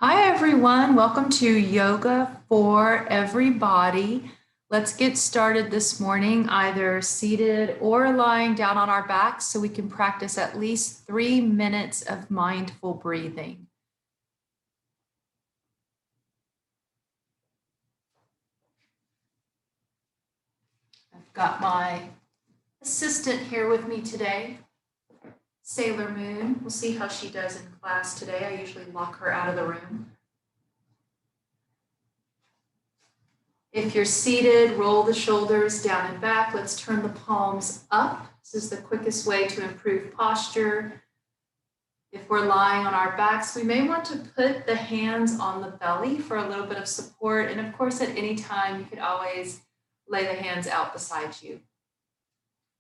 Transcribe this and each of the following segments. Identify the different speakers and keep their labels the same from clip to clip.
Speaker 1: Hi, everyone. Welcome to Yoga for Everybody. Let's get started this morning, either seated or lying down on our backs so we can practice at least 3 minutes of mindful breathing. I've got my assistant here with me today, Sailor Moon. We'll see how she does in class today. I usually lock her out of the room. If you're seated, roll the shoulders down and back. Let's turn the palms up. This is the quickest way to improve posture. If we're lying on our backs, we may want to put the hands on the belly for a little bit of support. And of course, at any time, you could always lay the hands out beside you.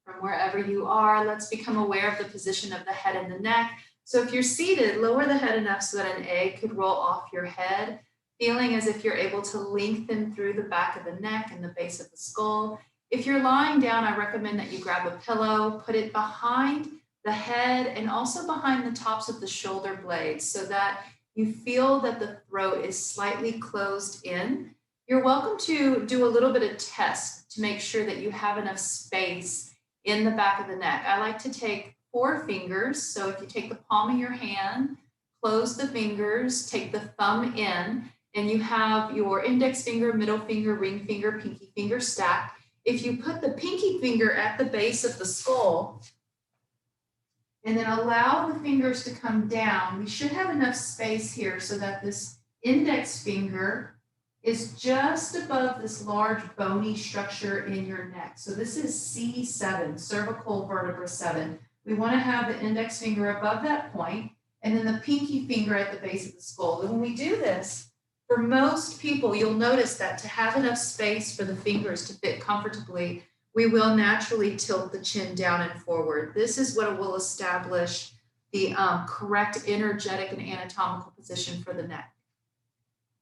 Speaker 1: From wherever you are, let's become aware of the position of the head and the neck. So if you're seated, lower the head enough so that an egg could roll off your head, feeling as if you're able to lengthen through the back of the neck and the base of the skull. If you're lying down, I recommend that you grab a pillow, put it behind the head and also behind the tops of the shoulder blades so that you feel that the throat is slightly closed in. You're welcome to do a little bit of test to make sure that you have enough space in the back of the neck. I like to take 4 fingers. So if you take the palm of your hand, close the fingers, take the thumb in, and you have your index finger, middle finger, ring finger, pinky finger stacked. If you put the pinky finger at the base of the skull, and then allow the fingers to come down, we should have enough space here so that this index finger is just above this large bony structure in your neck. So this is C7, cervical vertebra 7. We want to have the index finger above that point and then the pinky finger at the base of the skull. And when we do this, for most people, you'll notice that to have enough space for the fingers to fit comfortably, we will naturally tilt the chin down and forward. This is what will establish the correct energetic and anatomical position for the neck.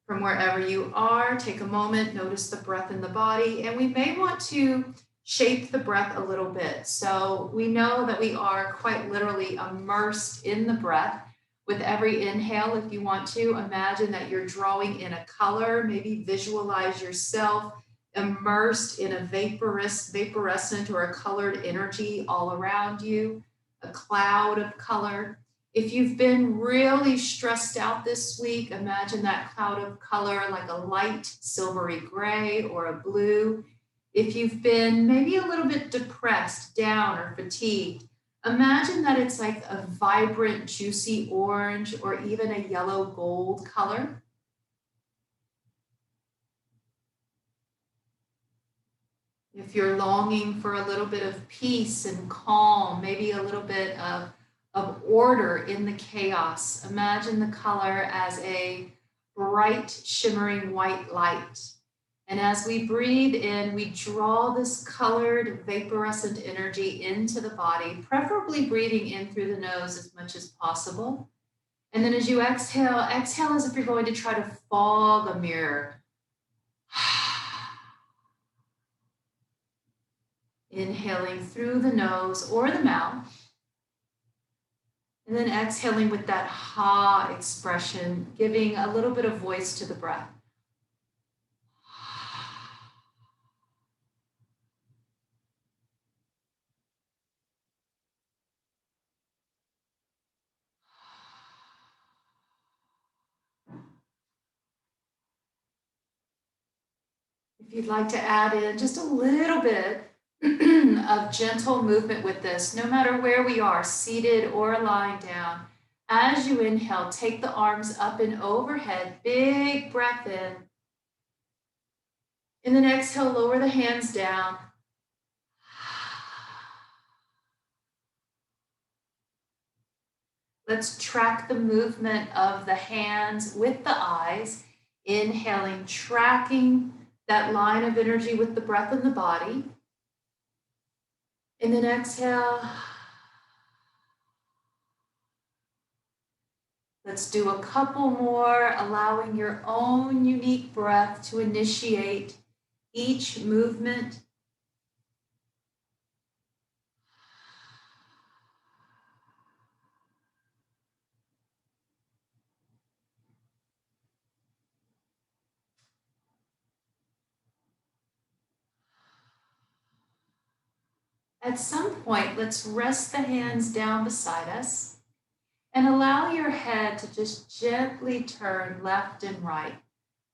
Speaker 1: From wherever you are, take a moment, notice the breath in the body, and we may want to shape the breath a little bit. So we know that we are quite literally immersed in the breath. With every inhale, if you want to, imagine that you're drawing in a color, maybe visualize yourself immersed in a vaporescent or a colored energy all around you, a cloud of color. If you've been really stressed out this week, imagine that cloud of color like a light silvery gray or a blue. If you've been maybe a little bit depressed, down, or fatigued, imagine that it's like a vibrant, juicy orange or even a yellow gold color. If you're longing for a little bit of peace and calm, maybe a little bit of order in the chaos, imagine the color as a bright, shimmering white light. And as we breathe in, we draw this colored, vaporescent energy into the body, preferably breathing in through the nose as much as possible. And then as you exhale, exhale as if you're going to try to fog a mirror. Inhaling through the nose or the mouth. And then exhaling with that ha expression, giving a little bit of voice to the breath. If you'd like to add in just a little bit of gentle movement with this, no matter where we are, seated or lying down, as you inhale, take the arms up and overhead, big breath in. And then exhale, lower the hands down. Let's track the movement of the hands with the eyes, inhaling, tracking that line of energy with the breath in the body. And then exhale. Let's do a couple more, allowing your own unique breath to initiate each movement. At some point, let's rest the hands down beside us and allow your head to just gently turn left and right.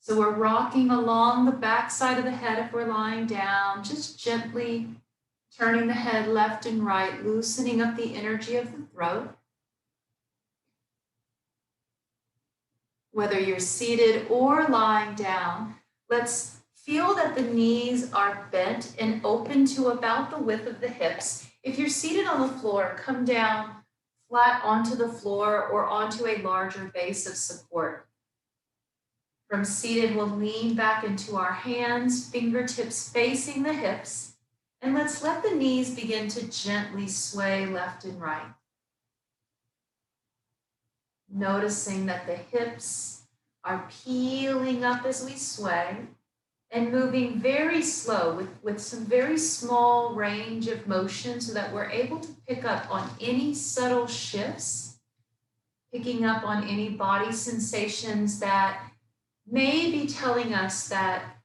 Speaker 1: So we're rocking along the back side of the head if we're lying down, just gently turning the head left and right, loosening up the energy of the throat. Whether you're seated or lying down, let's feel that the knees are bent and open to about the width of the hips. If you're seated on the floor, come down flat onto the floor or onto a larger base of support. From seated, we'll lean back into our hands, fingertips facing the hips, and let's let the knees begin to gently sway left and right. Noticing that the hips are peeling up as we sway and moving very slow with some very small range of motion so that we're able to pick up on any subtle shifts, picking up on any body sensations that may be telling us that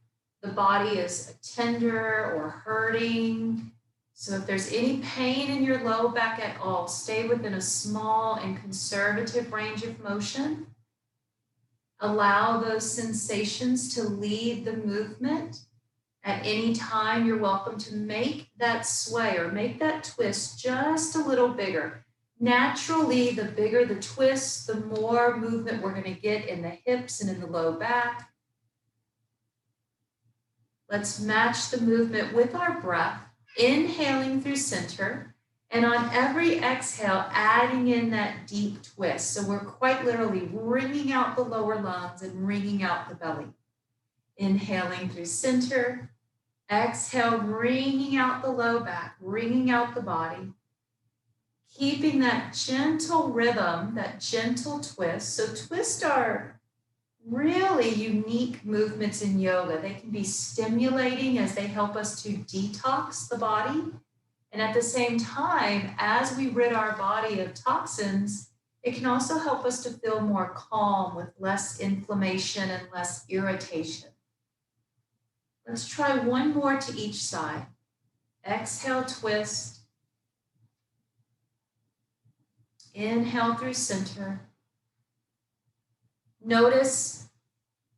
Speaker 1: the body is tender or hurting. So if there's any pain in your low back at all, stay within a small and conservative range of motion. Allow those sensations to lead the movement. At any time, you're welcome to make that sway or make that twist just a little bigger. Naturally, the bigger the twist, the more movement we're going to get in the hips and in the low back. Let's match the movement with our breath, inhaling through center, and on every exhale, adding in that deep twist. So we're quite literally wringing out the lower lungs and wringing out the belly. Inhaling through center, exhale, wringing out the low back, wringing out the body. Keeping that gentle rhythm, that gentle twist. So twists are really unique movements in yoga. They can be stimulating as they help us to detox the body. And at the same time, as we rid our body of toxins, it can also help us to feel more calm with less inflammation and less irritation. Let's try one more to each side. Exhale, twist. Inhale through center. Notice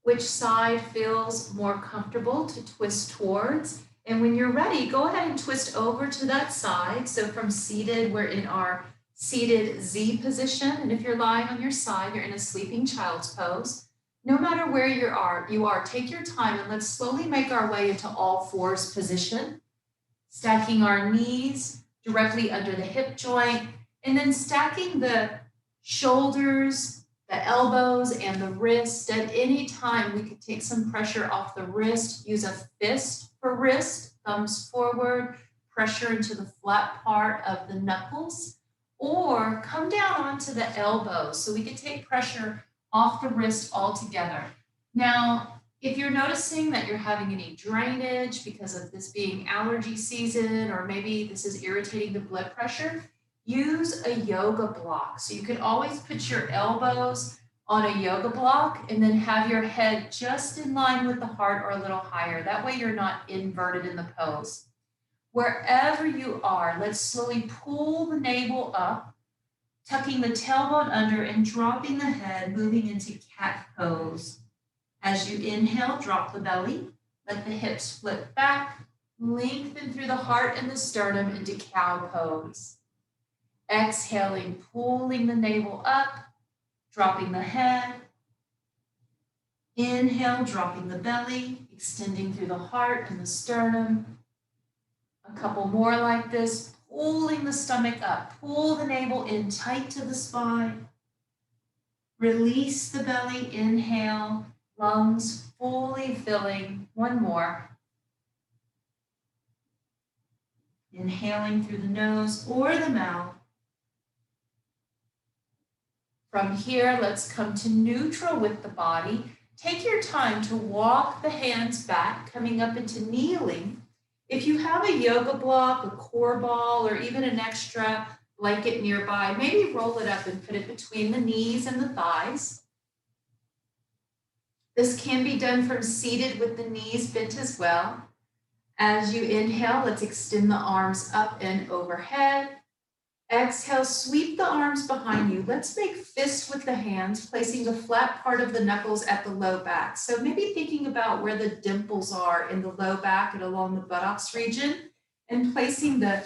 Speaker 1: which side feels more comfortable to twist towards. And when you're ready, go ahead and twist over to that side. So from seated, we're in our seated Z position. And if you're lying on your side, you're in a sleeping child's pose. No matter where you are, take your time and let's slowly make our way into all fours position. Stacking our knees directly under the hip joint. And then stacking the shoulders, the elbows, and the wrist. At any time, we could take some pressure off the wrist, use a fist for wrist, thumbs forward, pressure into the flat part of the knuckles, or come down onto the elbows. So we could take pressure off the wrist altogether. Now, if you're noticing that you're having any drainage because of this being allergy season, or maybe this is irritating the blood pressure, use a yoga block. So you can always put your elbows on a yoga block and then have your head just in line with the heart or a little higher. That way you're not inverted in the pose. Wherever you are, let's slowly pull the navel up, tucking the tailbone under and dropping the head, moving into cat pose. As you inhale, drop the belly, let the hips flip back, lengthen through the heart and the sternum into cow pose. Exhaling, pulling the navel up, dropping the head. Inhale, dropping the belly, extending through the heart and the sternum. A couple more like this, pulling the stomach up, pull the navel in tight to the spine. Release the belly, inhale, lungs fully filling. One more. Inhaling through the nose or the mouth. From here, let's come to neutral with the body. Take your time to walk the hands back, coming up into kneeling. If you have a yoga block, a core ball, or even an extra blanket nearby, maybe roll it up and put it between the knees and the thighs. This can be done from seated with the knees bent as well. As you inhale, let's extend the arms up and overhead. Exhale, sweep the arms behind you. Let's make fists with the hands, placing the flat part of the knuckles at the low back. So maybe thinking about where the dimples are in the low back and along the buttocks region, and placing the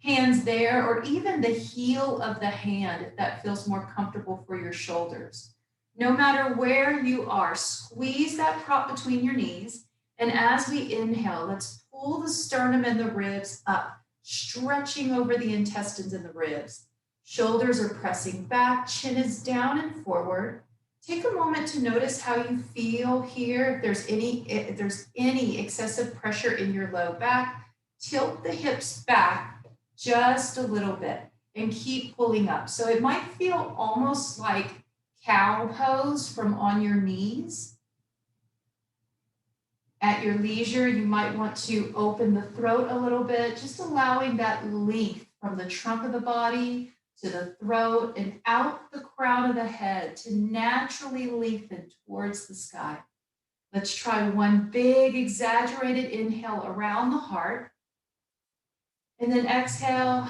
Speaker 1: hands there, or even the heel of the hand if that feels more comfortable for your shoulders. No matter where you are, squeeze that prop between your knees. And as we inhale, let's pull the sternum and the ribs up, stretching over the intestines and the ribs. Shoulders are pressing back, chin is down and forward. Take a moment to notice how you feel here. If there's any excessive pressure in your low back, tilt the hips back just a little bit and keep pulling up. So it might feel almost like cow pose from on your knees. At your leisure, you might want to open the throat a little bit, just allowing that length from the trunk of the body to the throat and out the crown of the head to naturally lengthen towards the sky. Let's try one big exaggerated inhale around the heart. And then exhale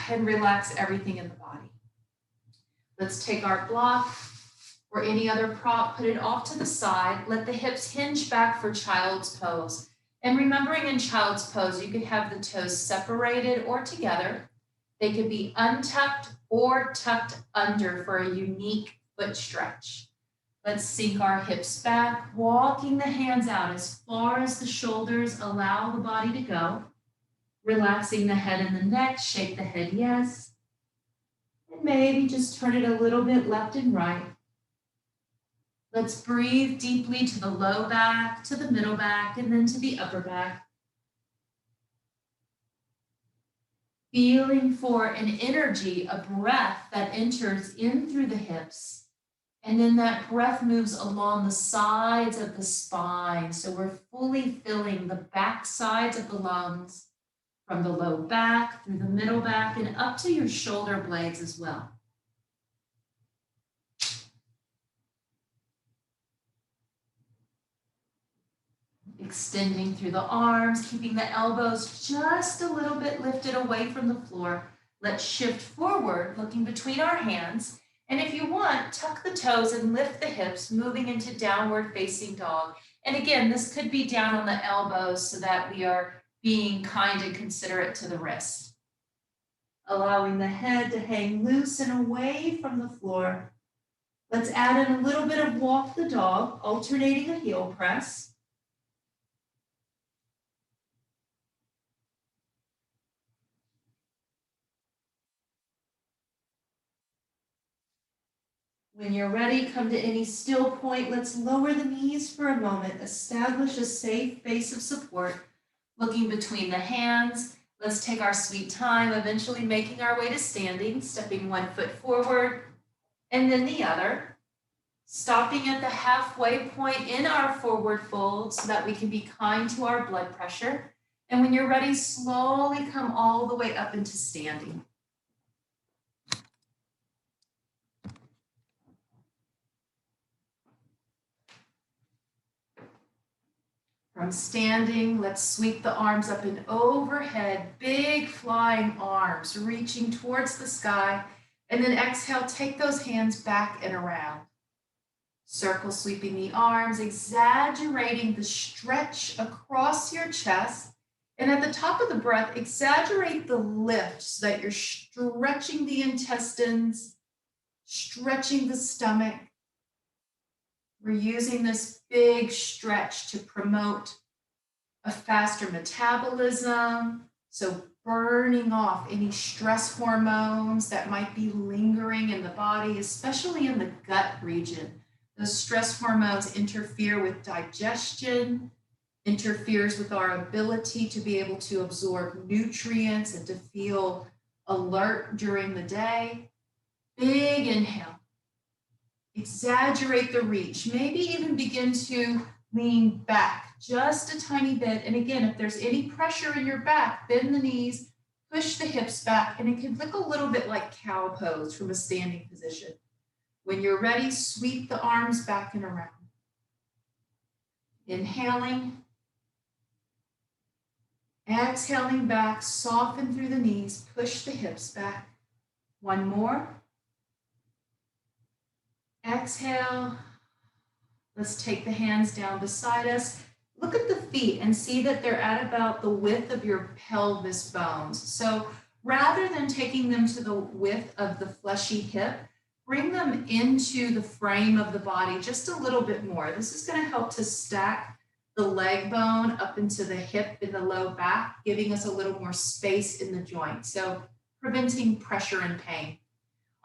Speaker 1: and relax everything in the body. Let's take our block or any other prop, put it off to the side. Let the hips hinge back for child's pose. And remembering in child's pose, you could have the toes separated or together. They could be untucked or tucked under for a unique foot stretch. Let's sink our hips back, walking the hands out as far as the shoulders allow the body to go. Relaxing the head and the neck, shake the head yes. And maybe just turn it a little bit left and right. Let's breathe deeply to the low back, to the middle back, and then to the upper back. Feeling for an energy, a breath that enters in through the hips. And then that breath moves along the sides of the spine. So we're fully filling the back sides of the lungs from the low back, through the middle back, and up to your shoulder blades as well. Extending through the arms, keeping the elbows just a little bit lifted away from the floor. Let's shift forward, looking between our hands. And if you want, tuck the toes and lift the hips, moving into downward facing dog. And again, this could be down on the elbows so that we are being kind and considerate to the wrist. Allowing the head to hang loose and away from the floor. Let's add in a little bit of walk the dog, alternating a heel press. When you're ready, come to any still point. Let's lower the knees for a moment. Establish a safe base of support. Looking between the hands. Let's take our sweet time, eventually making our way to standing, stepping one foot forward and then the other. Stopping at the halfway point in our forward fold so that we can be kind to our blood pressure. And when you're ready, slowly come all the way up into standing. From standing, let's sweep the arms up and overhead, big flying arms reaching towards the sky. And then exhale, take those hands back and around. Circle sweeping the arms, exaggerating the stretch across your chest. And at the top of the breath, exaggerate the lift so that you're stretching the intestines, stretching the stomach. We're using this big stretch to promote a faster metabolism. So burning off any stress hormones that might be lingering in the body, especially in the gut region. Those stress hormones interfere with digestion, interferes with our ability to be able to absorb nutrients and to feel alert during the day. Big inhale. Exaggerate the reach, maybe even begin to lean back just a tiny bit. And again, if there's any pressure in your back, bend the knees, push the hips back, and it can look a little bit like cow pose from a standing position. When you're ready, sweep the arms back and around. Inhaling. Exhaling back, soften through the knees, push the hips back. One more. Exhale. Let's take the hands down beside us. Look at the feet and see that they're at about the width of your pelvis bones. So rather than taking them to the width of the fleshy hip, bring them into the frame of the body just a little bit more. This is going to help to stack the leg bone up into the hip in the low back, giving us a little more space in the joint. So preventing pressure and pain.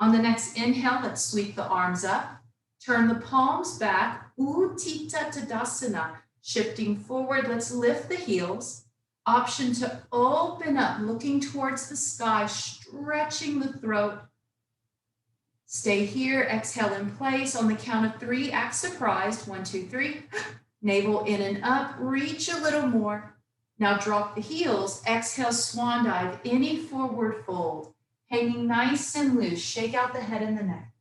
Speaker 1: On the next inhale, let's sweep the arms up. Turn the palms back, Utthita Tadasana. Shifting forward, let's lift the heels. Option to open up, looking towards the sky, stretching the throat. Stay here, exhale in place. On the count of 3, act surprised. 1, 2, 3. Navel in and up, reach a little more. Now drop the heels, exhale, swan dive, any forward fold. Hanging nice and loose, shake out the head and the neck.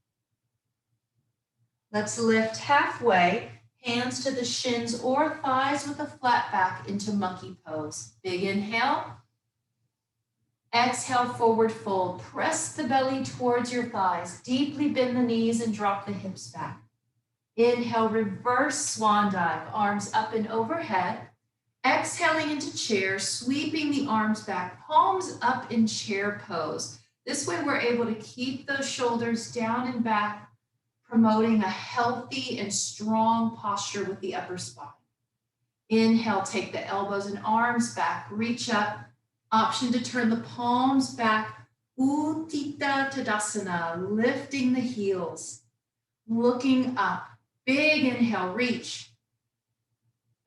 Speaker 1: Let's lift halfway, hands to the shins or thighs with a flat back into monkey pose. Big inhale. Exhale, forward fold. Press the belly towards your thighs. Deeply bend the knees and drop the hips back. Inhale, reverse swan dive, arms up and overhead. Exhaling into chair, sweeping the arms back, palms up in chair pose. This way we're able to keep those shoulders down and back, promoting a healthy and strong posture with the upper spine. Inhale, take the elbows and arms back, reach up. Option to turn the palms back, Utthita Tadasana, lifting the heels, looking up. Big inhale, reach.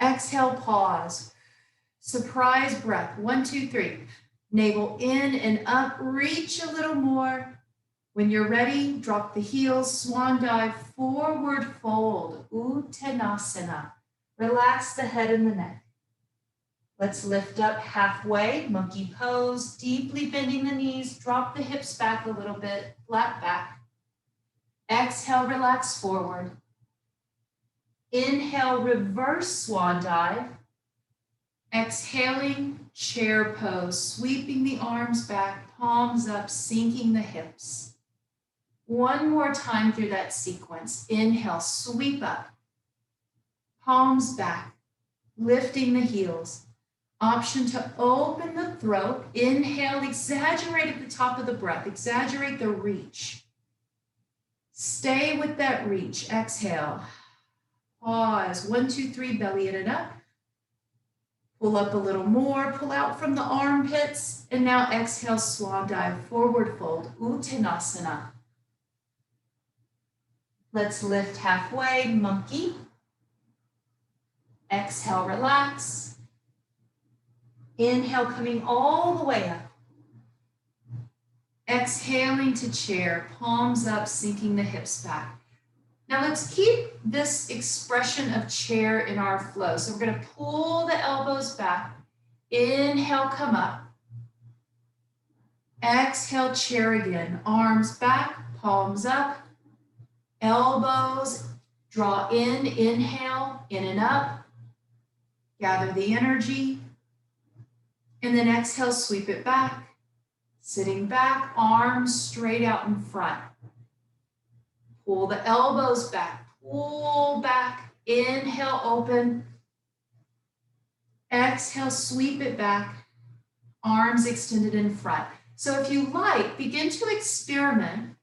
Speaker 1: Exhale, pause. Surprise breath, 1, 2, 3. Navel in and up, reach a little more. When you're ready, drop the heels, swan dive, forward fold, Uttanasana. Relax the head and the neck. Let's lift up halfway, monkey pose, deeply bending the knees, drop the hips back a little bit, flat back. Exhale, relax forward. Inhale, reverse swan dive. Exhaling, chair pose, sweeping the arms back, palms up, sinking the hips. One more time through that sequence. Inhale, sweep up, palms back, lifting the heels. Option to open the throat. Inhale, exaggerate at the top of the breath, exaggerate the reach. Stay with that reach. Exhale, pause, 1, 2, 3, belly in and up. Pull up a little more, pull out from the armpits, and now exhale, swan dive, forward fold, Uttanasana. Let's lift halfway, monkey. Exhale, relax. Inhale, coming all the way up. Exhaling to chair, palms up, sinking the hips back. Now let's keep this expression of chair in our flow. So we're going to pull the elbows back. Inhale, come up. Exhale, chair again. Arms back, palms up. Elbows, draw in, inhale, in and up. Gather the energy. And then exhale, sweep it back. Sitting back, arms straight out in front. Pull the elbows back, pull back, inhale, open. Exhale, sweep it back, arms extended in front. So if you like, begin to experiment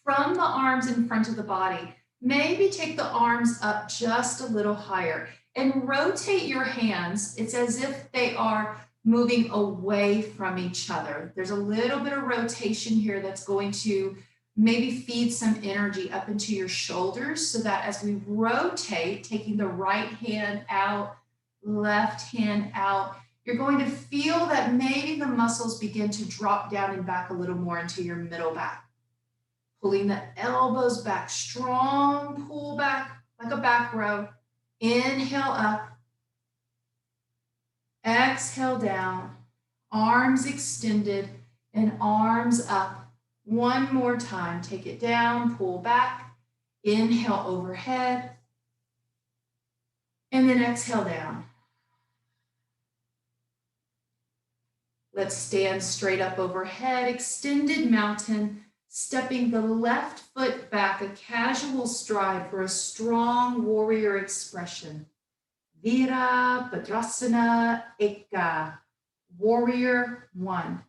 Speaker 1: from the arms in front of the body. Maybe take the arms up just a little higher and rotate your hands. It's as if they are moving away from each other. There's a little bit of rotation here that's going to maybe feed some energy up into your shoulders so that as we rotate, taking the right hand out, left hand out, you're going to feel that maybe the muscles begin to drop down and back a little more into your middle back. Pulling the elbows back, strong pull back like a back row. Inhale up. Exhale down. Arms extended and arms up. One more time. Take it down, pull back. Inhale overhead. And then exhale down. Let's stand straight up overhead, extended mountain, stepping the left foot back, a casual stride for a strong warrior expression. Virabhadrasana Eka, warrior one.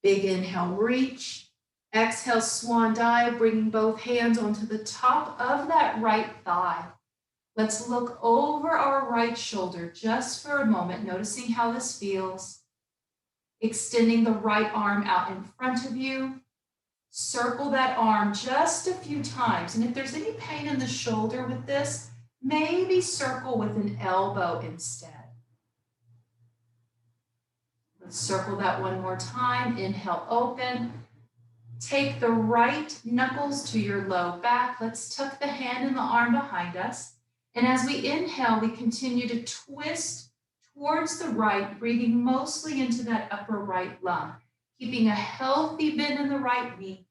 Speaker 1: Big inhale, reach. Exhale, swan dive, bringing both hands onto the top of that right thigh. Let's look over our right shoulder just for a moment, noticing how this feels. Extending the right arm out in front of you. Circle that arm just a few times. And if there's any pain in the shoulder with this, maybe circle with an elbow instead. Let's circle that one more time. Inhale, open. Take the right knuckles to your low back. Let's tuck the hand and the arm behind us. And as we inhale, we continue to twist towards the right, breathing mostly into that upper right lung, keeping a healthy bend in the right knee.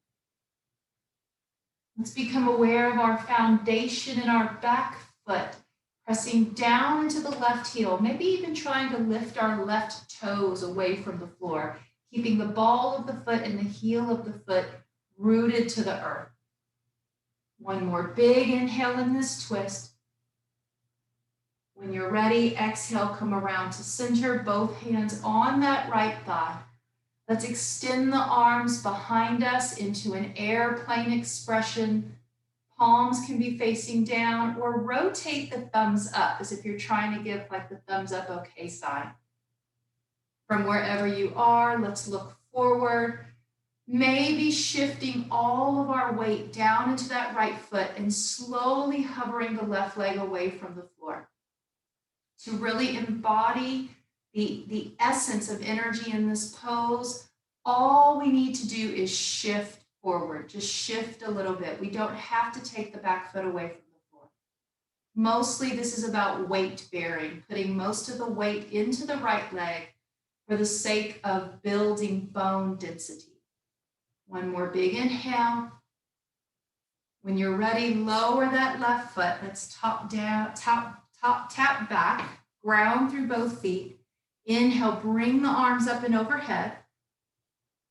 Speaker 1: Let's become aware of our foundation in our back foot, pressing down into the left heel, maybe even trying to lift our left toes away from the floor, keeping the ball of the foot and the heel of the foot rooted to the earth. One more big inhale in this twist. When you're ready, exhale, come around to center, both hands on that right thigh. Let's extend the arms behind us into an airplane expression. Palms can be facing down, or rotate the thumbs up as if you're trying to give like the thumbs up okay sign. From wherever you are, let's look forward, maybe shifting all of our weight down into that right foot and slowly hovering the left leg away from the floor. To really embody the essence of energy in this pose, all we need to do is shift forward, just shift a little bit. We don't have to take the back foot away from the floor. Mostly this is about weight bearing, putting most of the weight into the right leg for the sake of building bone density. One more big inhale. When you're ready, lower that left foot. Let's tap back, ground through both feet. Inhale, bring the arms up and overhead.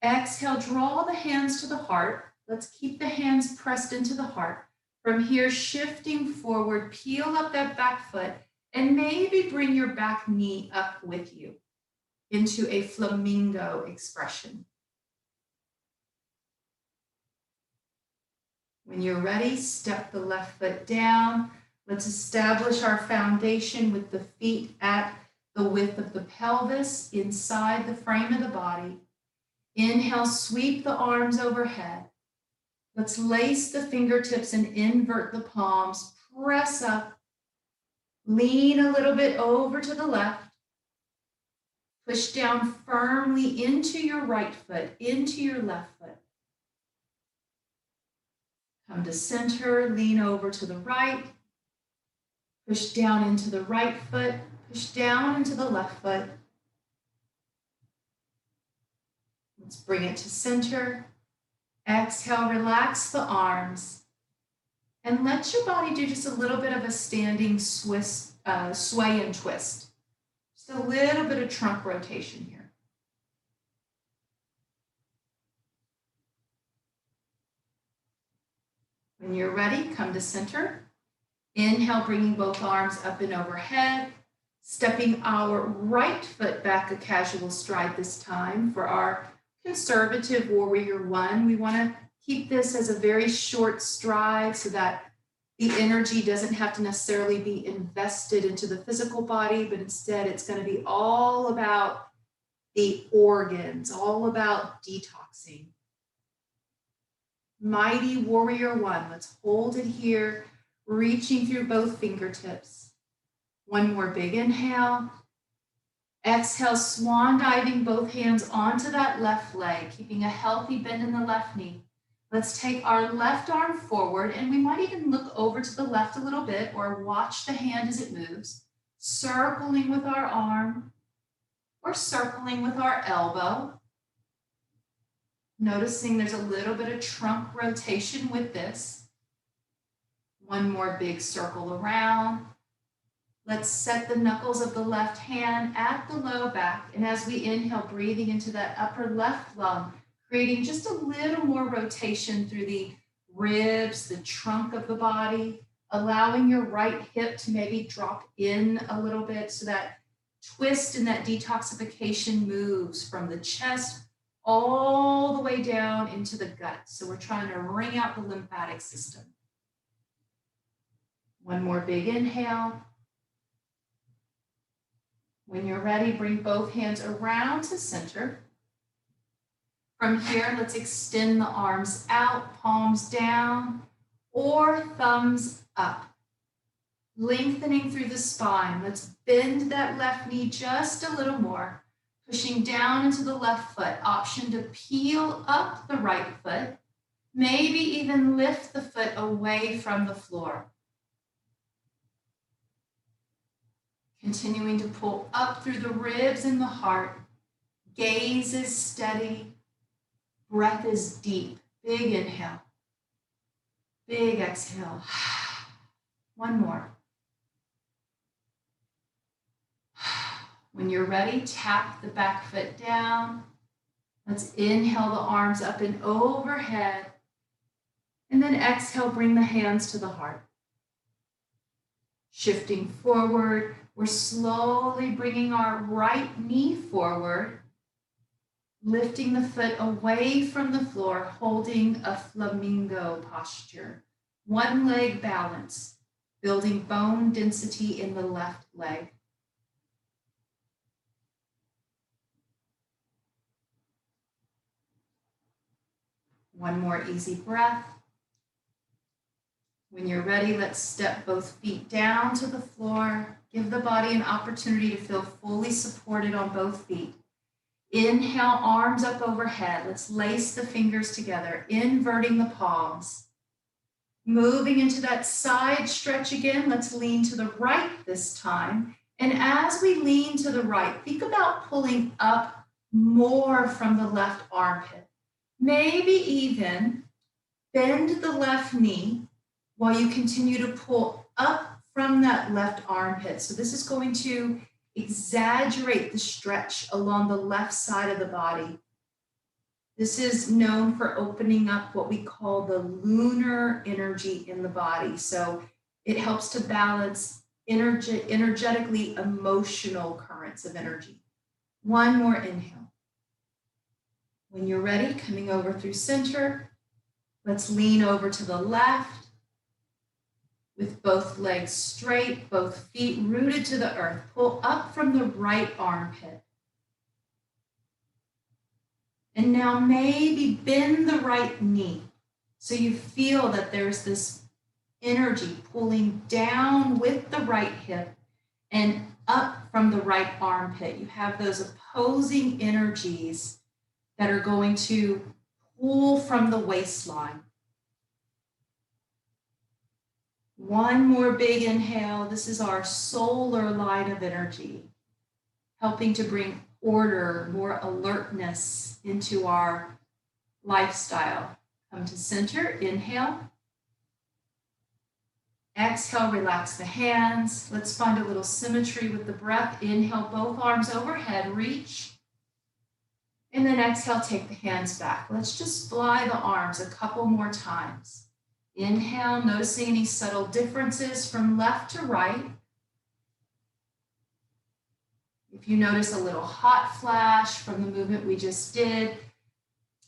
Speaker 1: Exhale, draw the hands to the heart. Let's keep the hands pressed into the heart. From here, shifting forward, peel up that back foot and maybe bring your back knee up with you into a flamingo expression. When you're ready, step the left foot down. Let's establish our foundation with the feet at the width of the pelvis inside the frame of the body. Inhale, sweep the arms overhead. Let's lace the fingertips and invert the palms. Press up. Lean a little bit over to the left. Push down firmly into your right foot, into your left foot. Come to center, lean over to the right. Push down into the right foot. Push down into the left foot. Let's bring it to center. Exhale, relax the arms. And let your body do just a little bit of a standing sway and twist. Just a little bit of trunk rotation here. When you're ready, come to center. Inhale, bringing both arms up and overhead. Stepping our right foot back a casual stride this time for our conservative warrior one. We want to keep this as a very short stride so that the energy doesn't have to necessarily be invested into the physical body, but instead it's going to be all about the organs, all about detoxing. Mighty warrior one. Let's hold it here, reaching through both fingertips. One more big inhale. Exhale, swan diving both hands onto that left leg, keeping a healthy bend in the left knee. Let's take our left arm forward, and we might even look over to the left a little bit or watch the hand as it moves, circling with our arm or circling with our elbow. Noticing there's a little bit of trunk rotation with this. One more big circle around. Let's set the knuckles of the left hand at the low back. And as we inhale, breathing into that upper left lung, creating just a little more rotation through the ribs, the trunk of the body, allowing your right hip to maybe drop in a little bit so that twist and that detoxification moves from the chest all the way down into the gut. So we're trying to wring out the lymphatic system. One more big inhale. When you're ready, bring both hands around to center. From here, let's extend the arms out, palms down, or thumbs up. Lengthening through the spine. Let's bend that left knee just a little more. Pushing down into the left foot. Option to peel up the right foot. Maybe even lift the foot away from the floor. Continuing to pull up through the ribs and the heart. Gaze is steady. Breath is deep. Big inhale. Big exhale. One more. When you're ready, tap the back foot down. Let's inhale the arms up and overhead. And then exhale, bring the hands to the heart. Shifting forward, we're slowly bringing our right knee forward, lifting the foot away from the floor, holding a flamingo posture. One leg balance, building bone density in the left leg. One more easy breath. When you're ready, let's step both feet down to the floor. Give the body an opportunity to feel fully supported on both feet. Inhale, arms up overhead. Let's lace the fingers together, inverting the palms. Moving into that side stretch again. Let's lean to the right this time. And as we lean to the right, think about pulling up more from the left armpit. Maybe even bend the left knee while you continue to pull up from that left armpit. So this is going to exaggerate the stretch along the left side of the body. This is known for opening up what we call the lunar energy in the body. So it helps to balance energetically emotional currents of energy. One more inhale. When you're ready, coming over through center, let's lean over to the left with both legs straight, both feet rooted to the earth. Pull up from the right armpit. And now maybe bend the right knee so you feel that there's this energy pulling down with the right hip and up from the right armpit. You have those opposing energies that are going to pull from the waistline. One more big inhale. This is our solar line of energy, helping to bring order, more alertness into our lifestyle. Come to center, inhale. Exhale, relax the hands. Let's find a little symmetry with the breath. Inhale, both arms overhead, reach. And then exhale, take the hands back. Let's just fly the arms a couple more times. Inhale, noticing any subtle differences from left to right. If you notice a little hot flash from the movement we just did,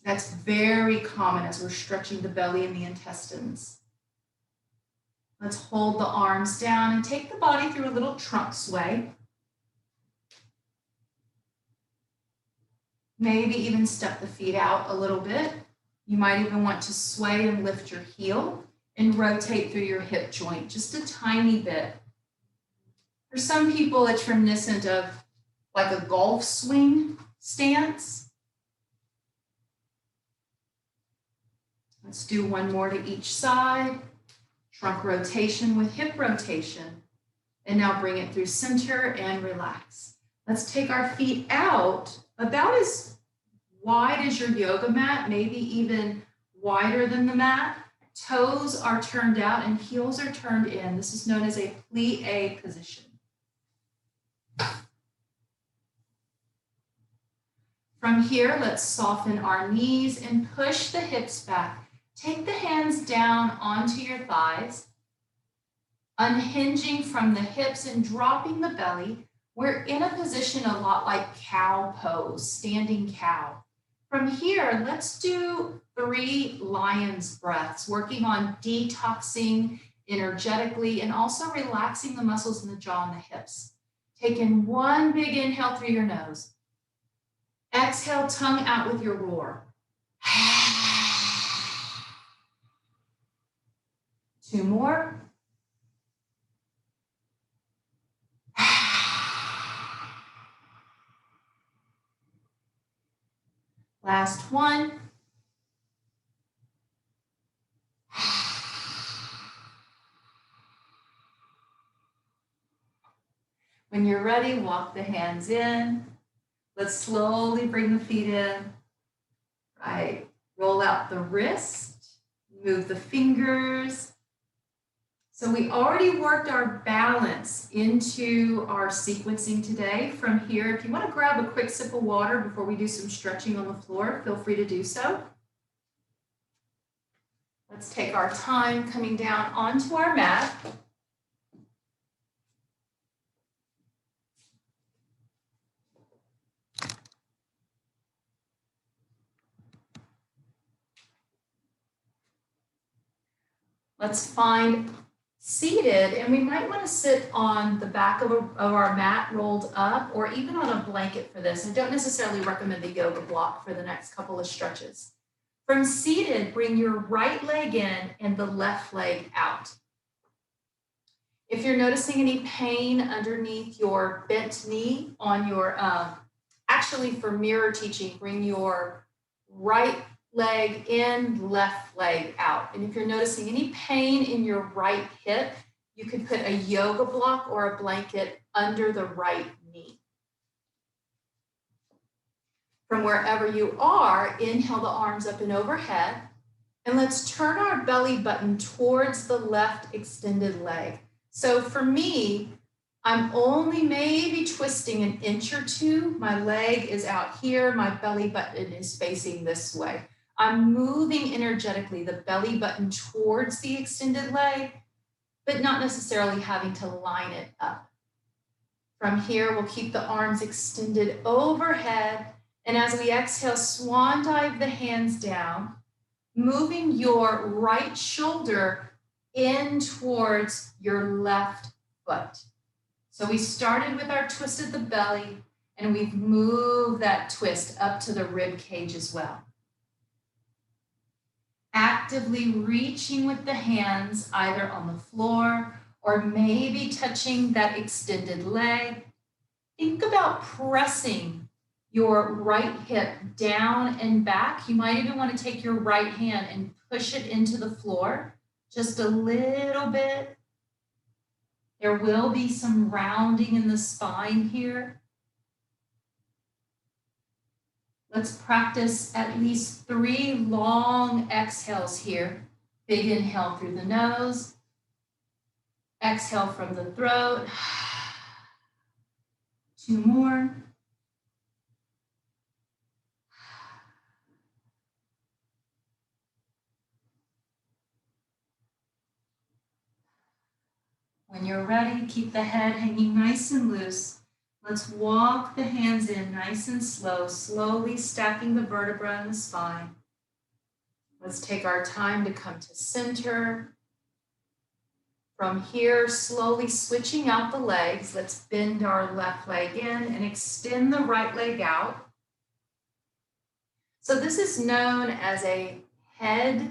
Speaker 1: that's very common as we're stretching the belly and the intestines. Let's hold the arms down and take the body through a little trunk sway. Maybe even step the feet out a little bit. You might even want to sway and lift your heel and rotate through your hip joint just a tiny bit. For some people, it's reminiscent of like a golf swing stance. Let's do one more to each side. Trunk rotation with hip rotation. And now bring it through center and relax. Let's take our feet out about as wide as your yoga mat, maybe even wider than the mat. Toes are turned out and heels are turned in. This is known as a plie position. From here, let's soften our knees and push the hips back. Take the hands down onto your thighs, unhinging from the hips and dropping the belly. We're in a position a lot like cow pose, standing cow. From here, let's do 3 lion's breaths, working on detoxing energetically and also relaxing the muscles in the jaw and the hips. Taking 1 big inhale through your nose. Exhale, tongue out with your roar. 2 more. Last 1. When you're ready, walk the hands in. Let's slowly bring the feet in. Right. Roll out the wrist. Move the fingers. So we already worked our balance into our sequencing today. From here, if you want to grab a quick sip of water before we do some stretching on the floor, feel free to do so. Let's take our time coming down onto our mat. Let's find seated, and we might want to sit on the back of our mat rolled up, or even on a blanket for this. I don't necessarily recommend the yoga block for the next couple of stretches. From seated, bring your right leg in and the left leg out. If you're noticing any pain underneath your bent knee on your, actually for mirror teaching, bring your right leg in, left leg out. And if you're noticing any pain in your right hip, you could put a yoga block or a blanket under the right knee. From wherever you are, inhale the arms up and overhead. And let's turn our belly button towards the left extended leg. So for me, I'm only maybe twisting 1 inch or 2. My leg is out here. My belly button is facing this way. I'm moving energetically the belly button towards the extended leg, but not necessarily having to line it up. From here, we'll keep the arms extended overhead. And as we exhale, swan dive the hands down, moving your right shoulder in towards your left foot. So we started with our twist of the belly, and we've moved that twist up to the rib cage as well. Actively reaching with the hands either on the floor or maybe touching that extended leg. Think about pressing your right hip down and back. You might even want to take your right hand and push it into the floor just a little bit. There will be some rounding in the spine here. Let's practice at least 3 long exhales here. Big inhale through the nose. Exhale from the throat. 2 more. When you're ready, keep the head hanging nice and loose. Let's walk the hands in nice and slow, slowly stacking the vertebra in the spine. Let's take our time to come to center. From here, slowly switching out the legs. Let's bend our left leg in and extend the right leg out. So this is known as a head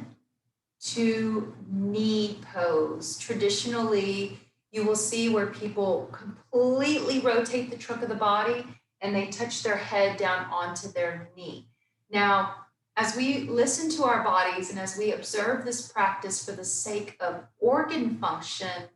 Speaker 1: to knee pose. Traditionally, you will see where people completely rotate the trunk of the body and they touch their head down onto their knee. Now, as we listen to our bodies and as we observe this practice for the sake of organ function,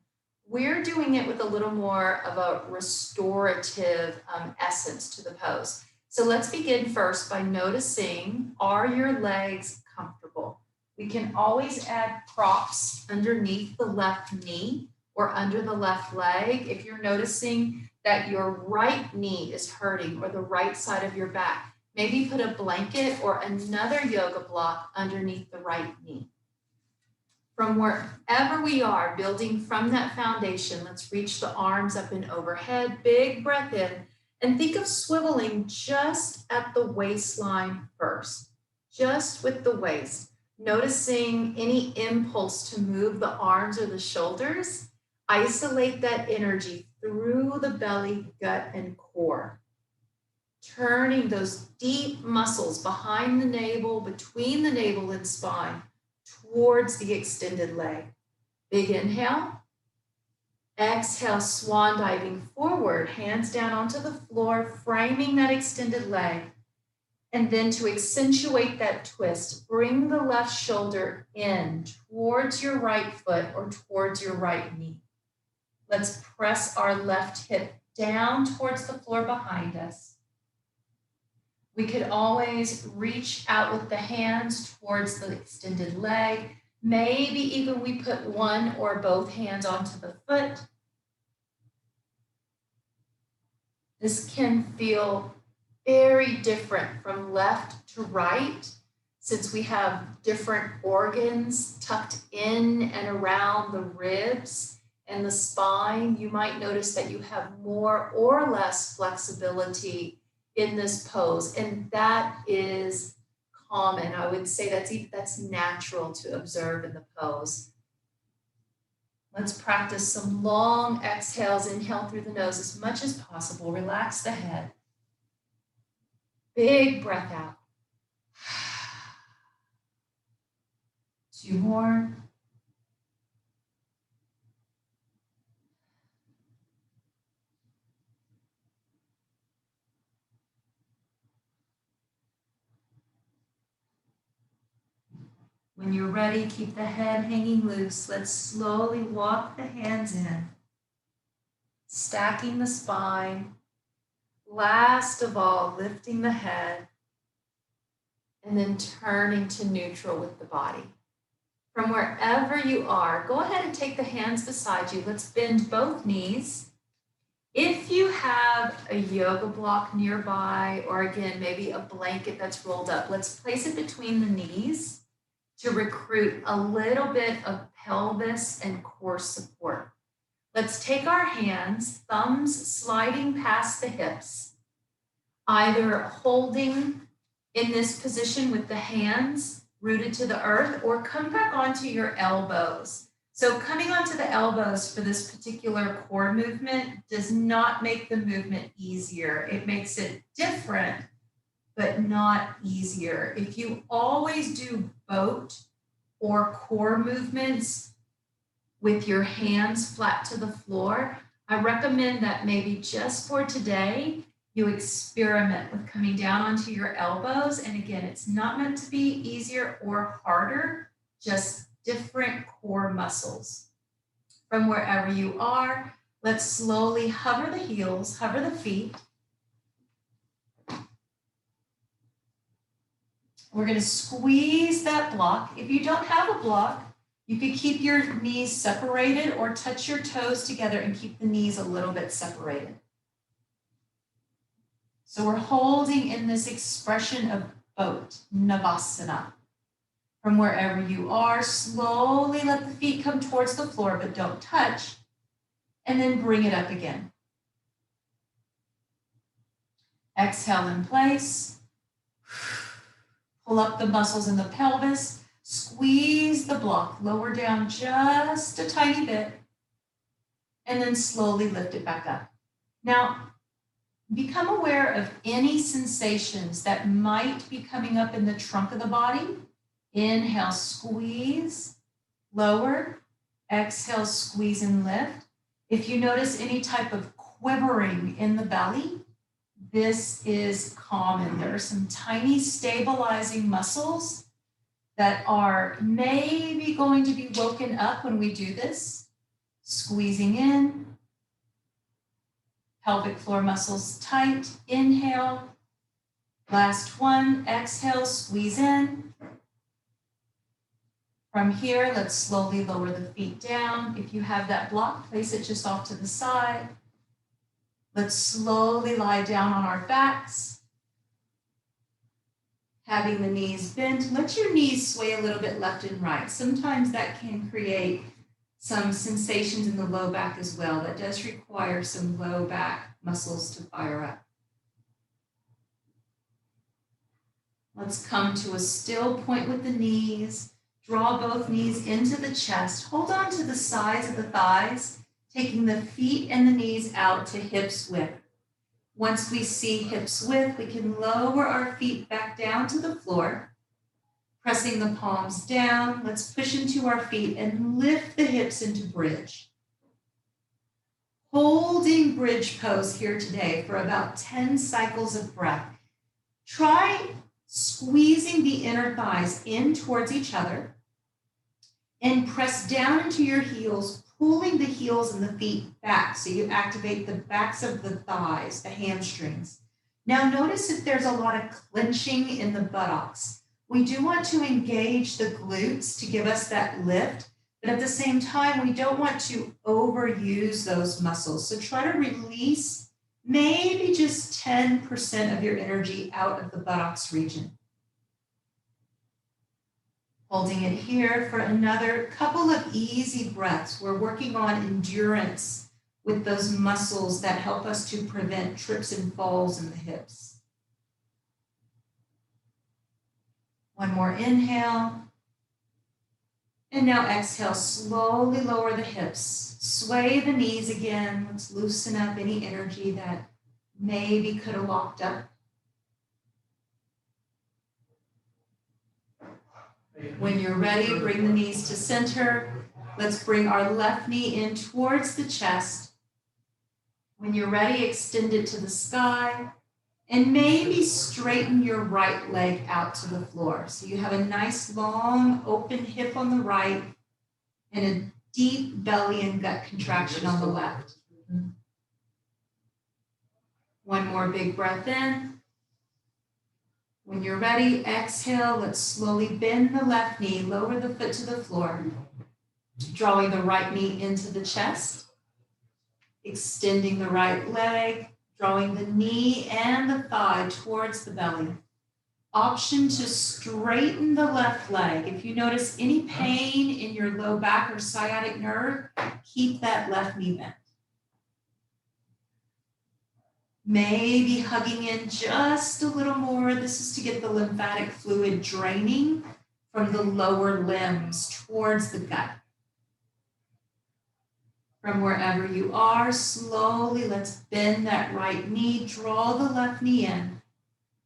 Speaker 1: we're doing it with a little more of a restorative essence to the pose. So let's begin first by noticing, are your legs comfortable? We can always add props underneath the left knee or under the left leg. If you're noticing that your right knee is hurting or the right side of your back, Maybe put a blanket or another yoga block underneath the right knee. From wherever we are, building from that foundation, let's reach the arms up and overhead. Big breath in, and think of swiveling just at the waistline first, just with the waist. Noticing any impulse to move the arms or the shoulders. Isolate that energy through the belly, gut, and core. Turning those deep muscles behind the navel, between the navel and spine, towards the extended leg. Big inhale. Exhale, swan diving forward, hands down onto the floor, framing that extended leg. And then to accentuate that twist, bring the left shoulder in towards your right foot or towards your right knee. Let's press our left hip down towards the floor behind us. We could always reach out with the hands towards the extended leg. Maybe even we put one or both hands onto the foot. This can feel very different from left to right, since we have different organs tucked in and around the ribs and the spine. You might notice that you have more or less flexibility in this pose, and that is common. I would say that's natural to observe in the pose. Let's practice some long exhales. Inhale through the nose as much as possible. Relax the head. Big breath out. 2 more. When you're ready, keep the head hanging loose. Let's slowly walk the hands in, stacking the spine. Last of all, lifting the head and then turning to neutral with the body. From wherever you are, go ahead and take the hands beside you. Let's bend both knees. If you have a yoga block nearby, or again, maybe a blanket that's rolled up, let's place it between the knees to recruit a little bit of pelvis and core support. Let's take our hands, thumbs sliding past the hips, either holding in this position with the hands rooted to the earth, or come back onto your elbows. So coming onto the elbows for this particular core movement does not make the movement easier. It makes it different, but not easier. If you always do boat or core movements with your hands flat to the floor, I recommend that maybe just for today, you experiment with coming down onto your elbows. And again, it's not meant to be easier or harder, just different core muscles. From wherever you are, let's slowly hover the heels, hover the feet. We're going to squeeze that block. If you don't have a block, you could keep your knees separated or touch your toes together and keep the knees a little bit separated. So we're holding in this expression of boat, Navasana. From wherever you are, slowly let the feet come towards the floor, but don't touch, and then bring it up again. Exhale in place. Pull up the muscles in the pelvis, squeeze the block, lower down just a tiny bit, and then slowly lift it back up. Now, become aware of any sensations that might be coming up in the trunk of the body. Inhale, squeeze, lower. Exhale, squeeze and lift. If you notice any type of quivering in the belly, this is common. There are some tiny stabilizing muscles that are maybe going to be woken up when we do this. Squeezing in, pelvic floor muscles tight. Inhale, last one. Exhale, squeeze in. From here, let's slowly lower the feet down. If you have that block, place it just off to the side. Let's slowly lie down on our backs. having the knees bent. Let your knees sway a little bit left and right. Sometimes that can create some sensations in the low back as well. That does require some low back muscles to fire up. Let's come to a still point with the knees. Draw both knees into the chest. Hold on to the sides of the thighs, taking the feet and the knees out to hips width. Once we see hips width, we can lower our feet back down to the floor, pressing the palms down. Let's push into our feet and lift the hips into bridge. Holding bridge pose here today for about 10 cycles of breath. Try squeezing the inner thighs in towards each other and press down into your heels, pulling the heels and the feet back so you activate the backs of the thighs, the hamstrings. Now notice if there's a lot of clenching in the buttocks. We do want to engage the glutes to give us that lift, but at the same time, we don't want to overuse those muscles. So try to release maybe just 10% of your energy out of the buttocks region. Holding it here for another couple of easy breaths. We're working on endurance with those muscles that help us to prevent trips and falls in the hips. One more inhale. And now exhale, slowly lower the hips. Sway the knees again. Let's loosen up any energy that maybe could have locked up. When you're ready, bring the knees to center. Let's bring our left knee in towards the chest. When you're ready, extend it to the sky and maybe straighten your right leg out to the floor. So you have a nice long open hip on the right and a deep belly and gut contraction on the left. One more big breath in. When you're ready, exhale. Let's slowly bend the left knee, lower the foot to the floor, drawing the right knee into the chest, extending the right leg, drawing the knee and the thigh towards the belly. Option to straighten the left leg. If you notice any pain in your low back or sciatic nerve, keep that left knee bent. Maybe hugging in just a little more. This is to get the lymphatic fluid draining from the lower limbs towards the gut. From wherever you are, slowly let's bend that right knee, draw the left knee in.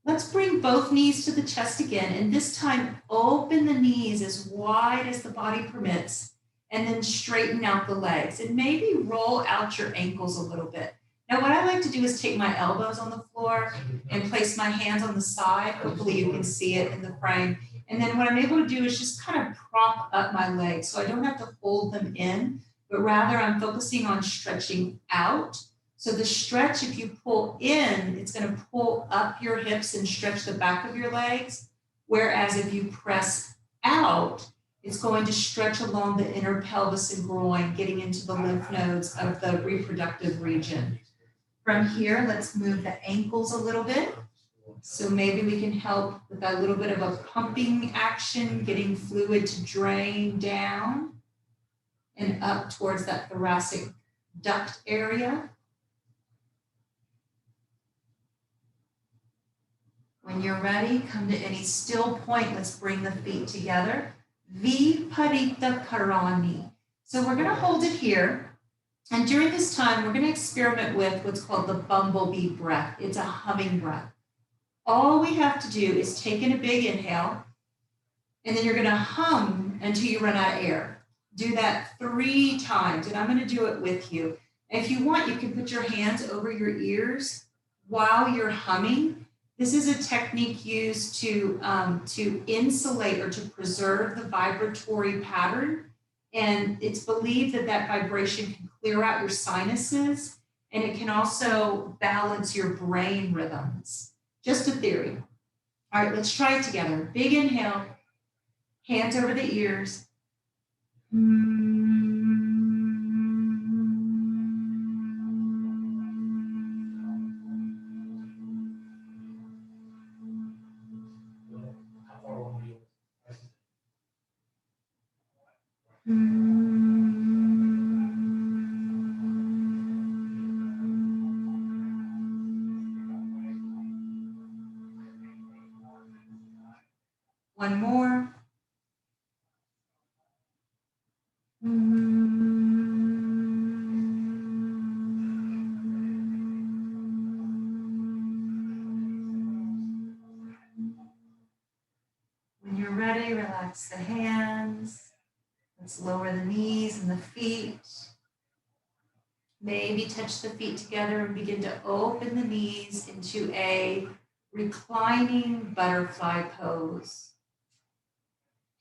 Speaker 1: Let's bring both knees to the chest again, and this time open the knees as wide as the body permits, and then straighten out the legs, and maybe roll out your ankles a little bit. Now, what I like to do is take my elbows on the floor and place my hands on the side. Hopefully you can see it in the frame. And then what I'm able to do is just kind of prop up my legs so I don't have to hold them in, but rather I'm focusing on stretching out. So the stretch, if you pull in, it's going to pull up your hips and stretch the back of your legs. Whereas if you press out, it's going to stretch along the inner pelvis and groin, getting into the lymph nodes of the reproductive region. From here, let's move the ankles a little bit. So maybe we can help with that little bit of a pumping action, getting fluid to drain down and up towards that thoracic duct area. When you're ready, come to any still point. Let's bring the feet together. Viparita Karani. So we're going to hold it here. And during this time, we're going to experiment with what's called the Bumblebee Breath. It's a humming breath. All we have to do is take in a big inhale, and then you're going to hum until you run out of air. Do that 3 times, and I'm going to do it with you. If you want, you can put your hands over your ears while you're humming. This is a technique used to insulate or to preserve the vibratory pattern. And it's believed that that vibration can clear out your sinuses, and it can also balance your brain rhythms. Just a theory. All right, let's try it together. Big inhale, hands over the ears. Relax the hands. Let's lower the knees and the feet. Maybe touch the feet together and begin to open the knees into a reclining butterfly pose.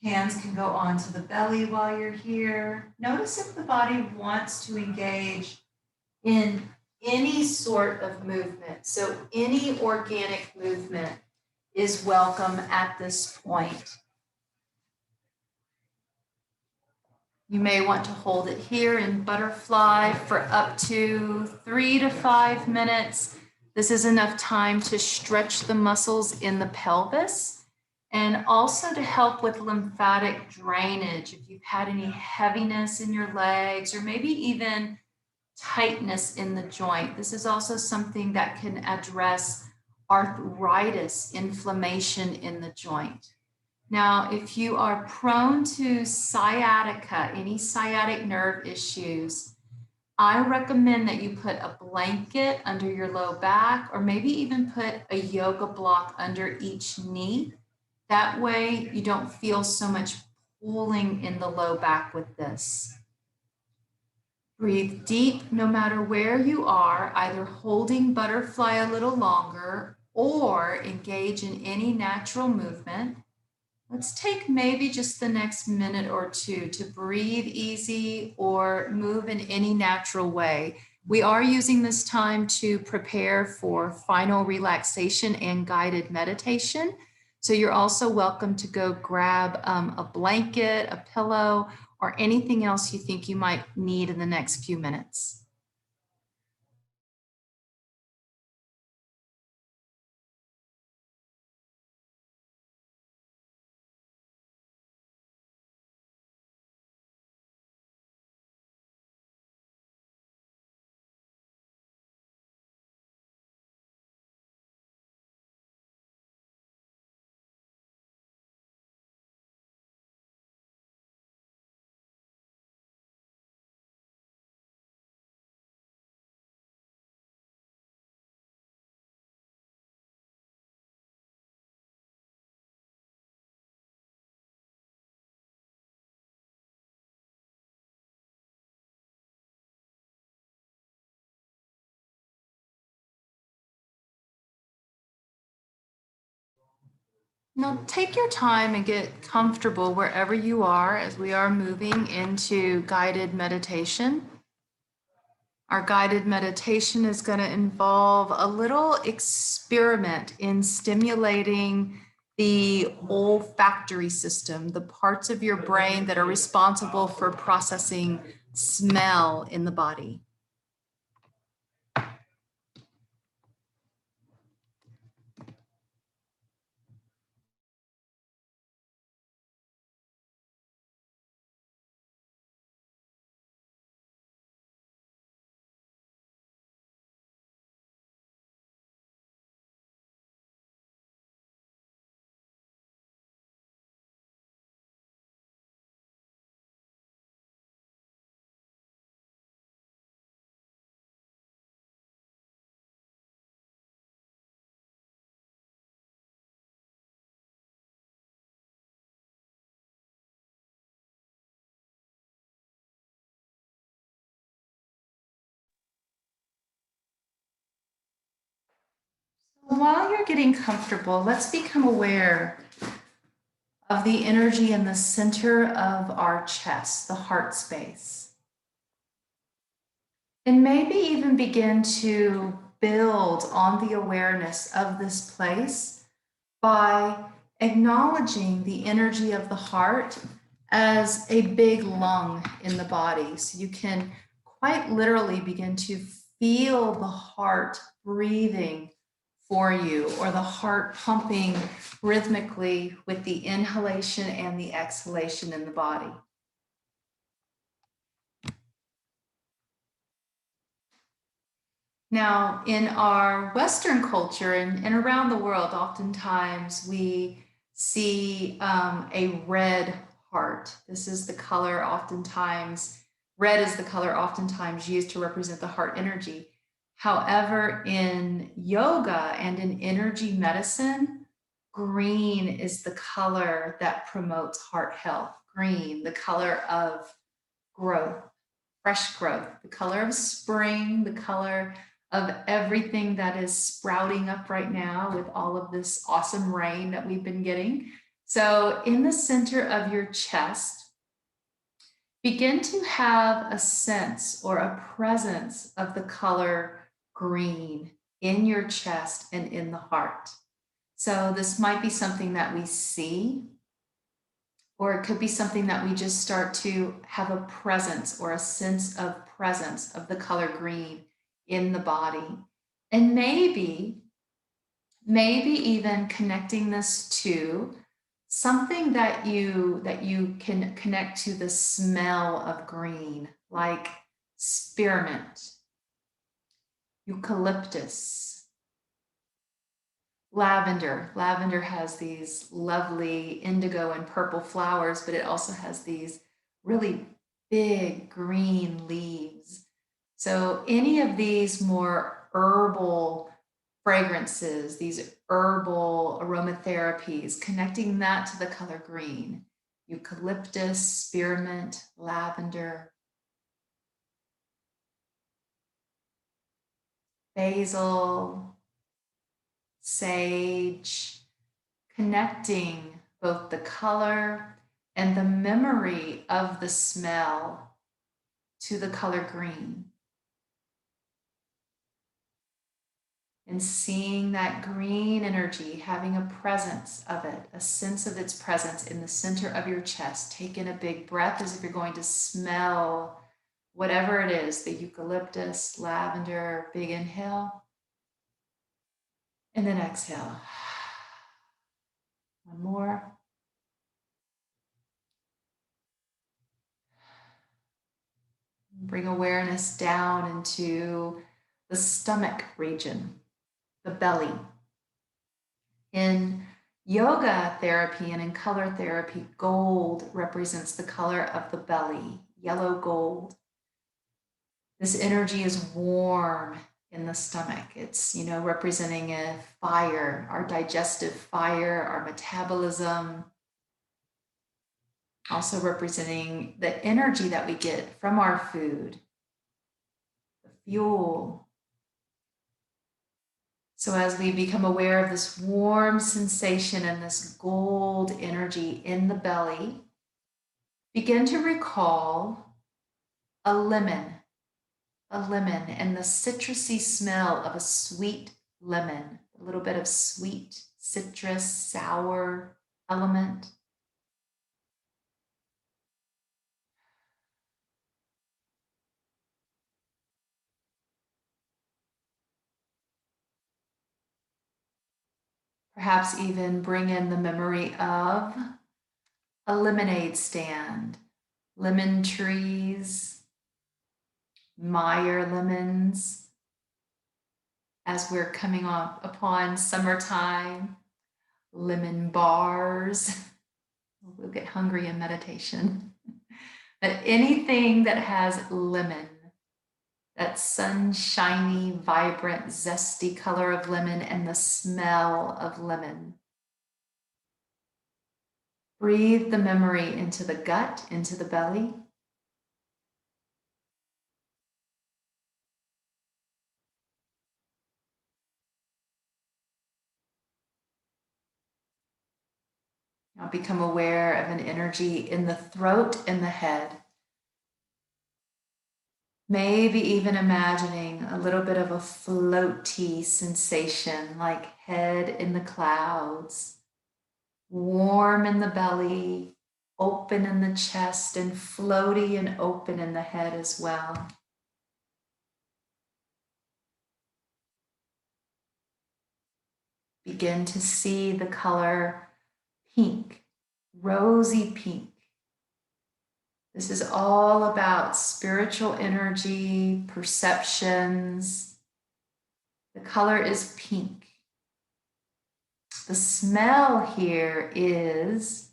Speaker 1: Hands can go onto the belly while you're here. Notice if the body wants to engage in any sort of movement. So any organic movement is welcome at this point. You may want to hold it here in butterfly for up to 3 to 5 minutes. This is enough time to stretch the muscles in the pelvis and also to help with lymphatic drainage. If you've had any heaviness in your legs or maybe even tightness in the joint, this is also something that can address arthritis, inflammation in the joint. Now, if you are prone to sciatica, any sciatic nerve issues, I recommend that you put a blanket under your low back or maybe even put a yoga block under each knee. That way you don't feel so much pulling in the low back with this. Breathe deep no matter where you are, either holding butterfly a little longer or engage in any natural movement. Let's take maybe just the next minute or two to breathe easy or move in any natural way. We are using this time to prepare for final relaxation and guided meditation. So you're also welcome to go grab a blanket, a pillow, or anything else you think you might need in the next few minutes. Now take your time and get comfortable wherever you are as we are moving into guided meditation. Our guided meditation is going to involve a little experiment in stimulating the olfactory system, the parts of your brain that are responsible for processing smell in the body. While you're getting comfortable, let's become aware of the energy in the center of our chest, the heart space. And maybe even begin to build on the awareness of this place by acknowledging the energy of the heart as a big lung in the body. So you can quite literally begin to feel the heart breathing for you, or the heart pumping rhythmically with the inhalation and the exhalation in the body. Now, in our Western culture and around the world, oftentimes we see a red heart. This is the color oftentimes, red is the color oftentimes used to represent the heart energy. However, in yoga and in energy medicine, green is the color that promotes heart health. Green, the color of growth, fresh growth, the color of spring, the color of everything that is sprouting up right now with all of this awesome rain that we've been getting. So in the center of your chest, begin to have a sense or a presence of the color green in your chest and in the heart. So this might be something that we see, or it could be something that we just start to have a presence or a sense of presence of the color green in the body. And maybe even connecting this to something that you can connect to the smell of green, like spearmint, eucalyptus, lavender. Lavender has these lovely indigo and purple flowers, but it also has these really big green leaves. So any of these more herbal fragrances, these herbal aromatherapies, connecting that to the color green, eucalyptus, spearmint, lavender, basil, sage, connecting both the color and the memory of the smell to the color green. And seeing that green energy, having a presence of it, a sense of its presence in the center of your chest. Take in a big breath as if you're going to smell whatever it is, the eucalyptus, lavender, big inhale. And then exhale. One more. Bring awareness down into the stomach region, the belly. In yoga therapy and in color therapy, gold represents the color of the belly, yellow gold. This energy is warm in the stomach. It's, representing a fire, our digestive fire, our metabolism. Also representing the energy that we get from our food, the fuel. So as we become aware of this warm sensation and this gold energy in the belly, begin to recall a lemon and the citrusy smell of a sweet lemon, a little bit of sweet, citrus, sour element. Perhaps even bring in the memory of a lemonade stand, lemon trees, Meyer lemons, as we're coming upon summertime, lemon bars. We'll get hungry in meditation. But anything that has lemon, that sunshiny, vibrant, zesty color of lemon and the smell of lemon. Breathe the memory into the gut, into the belly. Now become aware of an energy in the throat and the head. Maybe even imagining a little bit of a floaty sensation, like head in the clouds, warm in the belly, open in the chest, and floaty and open in the head as well. Begin to see the color pink, rosy pink. This is all about spiritual energy, perceptions. The color is pink. The smell here is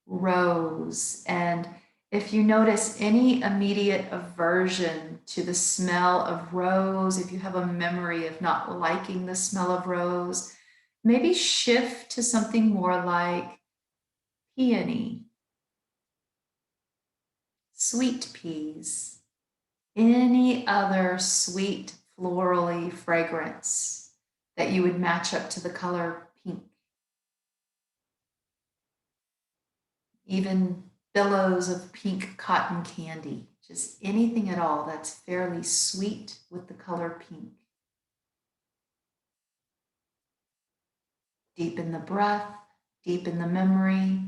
Speaker 1: rose. And if you notice any immediate aversion to the smell of rose, if you have a memory of not liking the smell of rose, Maybe shift to something more like peony, sweet peas, any other sweet florally fragrance that you would match up to the color pink. Even billows of pink cotton candy, just anything at all that's fairly sweet with the color pink. Deepen the breath, deepen the memory.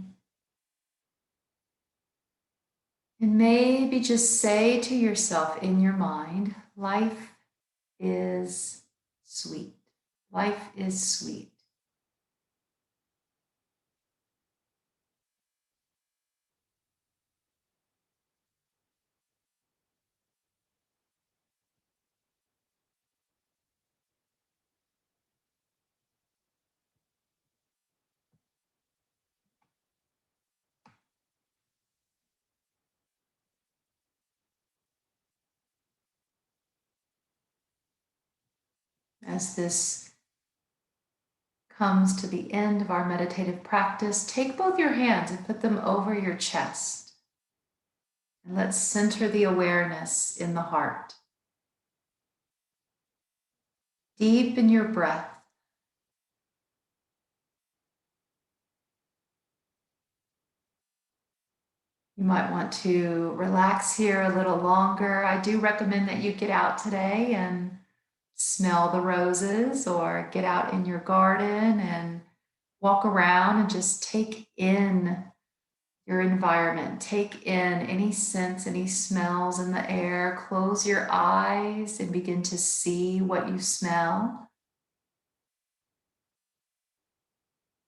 Speaker 1: And maybe just say to yourself in your mind, life is sweet. Life is sweet. As this comes to the end of our meditative practice, take both your hands and put them over your chest. And let's center the awareness in the heart. Deepen your breath. You might want to relax here a little longer. I do recommend that you get out today and smell the roses, or get out in your garden and walk around and just take in your environment. Take in any scents, any smells in the air. Close your eyes and begin to see what you smell.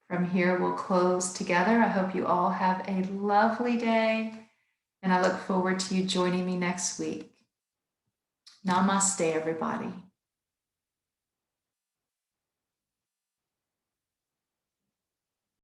Speaker 1: From here, we'll close together. I hope you all have a lovely day, and I look forward to you joining me next week. Namaste, everybody.